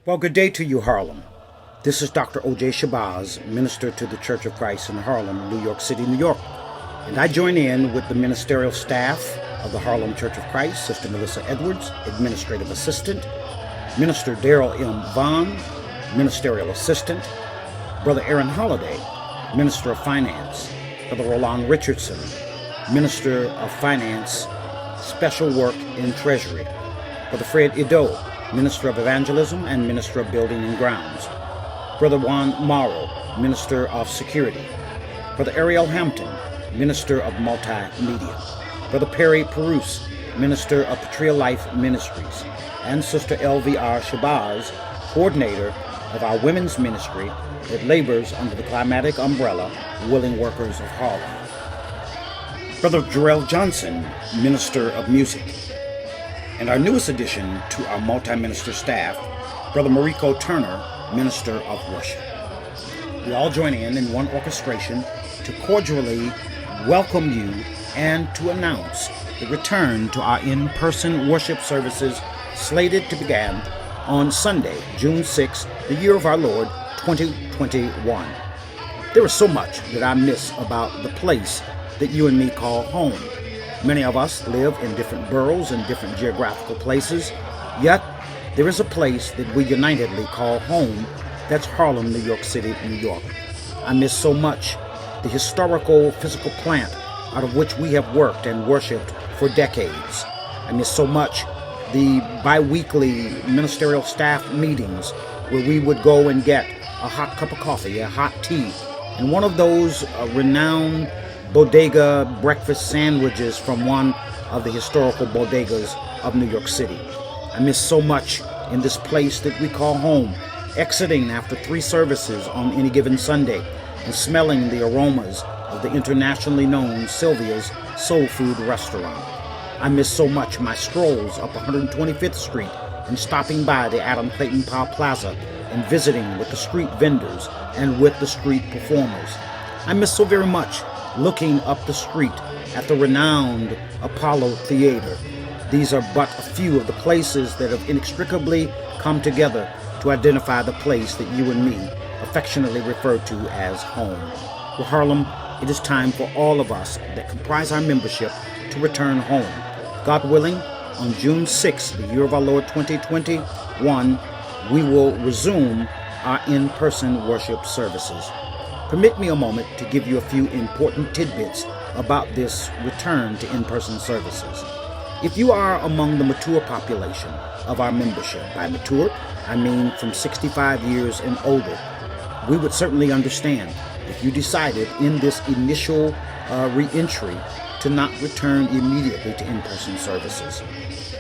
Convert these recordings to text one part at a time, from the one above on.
Well, good day to you, Harlem. This is Dr. O.J. Shabazz, minister to the Church of Christ in Harlem, New York City, New York. And I join in with the ministerial staff of the Harlem Church of Christ, Sister Melissa Edwards, administrative assistant, Minister Darrell M. Vaughn, ministerial assistant, Brother Aaron Holliday, minister of finance, Brother Roland Richardson, minister of finance, special work in treasury, Brother Fred Ido, minister of evangelism and minister of building and grounds, Brother Juan Morrow, minister of security, Brother Ariel Hampton, minister of multimedia, Brother Perry Perouse, minister of Patria Life Ministries, and Sister LVR Shabazz, coordinator of our women's ministry that labors under the climatic umbrella Willing Workers of Harlem, Brother Jarrell Johnson, minister of music, and our newest addition to our multi-minister staff, Brother Mariko Turner, minister of worship. We all join in one orchestration to cordially welcome you and to announce the return to our in-person worship services slated to begin on Sunday, June 6th, the year of our Lord, 2021. There is so much that I miss about the place that you and me call home. Many of us live in different boroughs and different geographical places, yet there is a place that we unitedly call home. That's Harlem, New York City, New York. I miss so much the historical physical plant out of which we have worked and worshiped for decades. I miss so much the bi-weekly ministerial staff meetings where we would go and get a hot cup of coffee, a hot tea, and one of those renowned bodega breakfast sandwiches from one of the historical bodegas of New York City. I miss so much in this place that we call home, exiting after 3 services on any given Sunday and smelling the aromas of the internationally known Sylvia's Soul Food Restaurant. I miss so much my strolls up 125th Street and stopping by the Adam Clayton Powell Plaza and visiting with the street vendors and with the street performers. I miss so very much looking up the street at the renowned Apollo Theater. These are but a few of the places that have inextricably come together to identify the place that you and me affectionately refer to as home. Well, Harlem, it is time for all of us that comprise our membership to return home. God willing, on June 6th, the year of our Lord 2021, we will resume our in-person worship services. Permit me a moment to give you a few important tidbits about this return to in-person services. If you are among the mature population of our membership, by mature, I mean from 65 years and older, we would certainly understand if you decided in this initial re-entry to not return immediately to in-person services.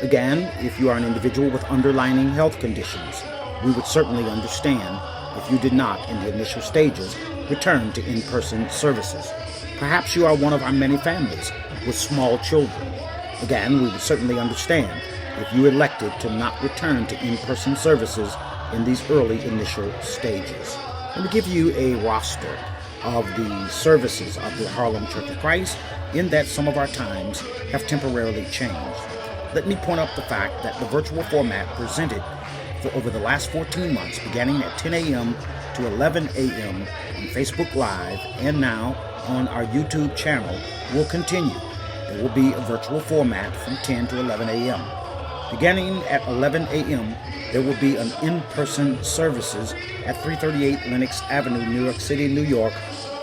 Again, if you are an individual with underlying health conditions, we would certainly understand if you did not, in the initial stages, return to in-person services. Perhaps you are one of our many families with small children. Again, we would certainly understand if you elected to not return to in-person services in these early initial stages. Let me give you a roster of the services of the Harlem Church of Christ, in that some of our times have temporarily changed. Let me point out the fact that the virtual format presented for over the last 14 months, beginning at 10 a.m. to 11 a.m. on Facebook Live and now on our YouTube channel, will continue. There will be a virtual format from 10 to 11 a.m. Beginning at 11 a.m., there will be an in-person services at 338 Lenox Avenue, New York City, New York,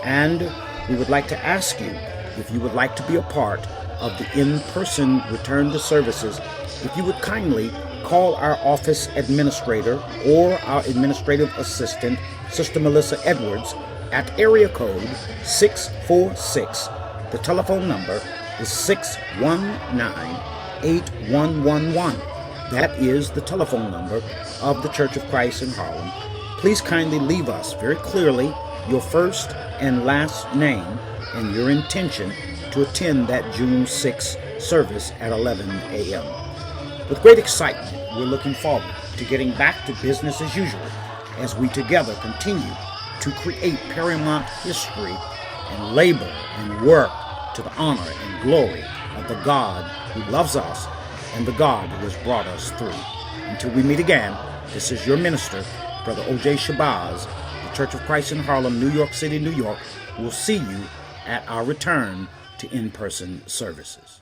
and we would like to ask you if you would like to be a part of the in-person return to services, if you would kindly call our office administrator or our administrative assistant, Sister Melissa Edwards, at area code 646. The telephone number is 619-8111. That is the telephone number of the Church of Christ in Harlem. Please kindly leave us very clearly your first and last name and your intention to attend that June 6th service at 11 a.m. With great excitement, we're looking forward to getting back to business as usual as we together continue to create paramount history and labor and work to the honor and glory of the God who loves us and the God who has brought us through. Until we meet again, This is your minister, Brother O.J. Shabazz, the Church of Christ in Harlem, New York City, New York. We'll see you at our return to in-person services.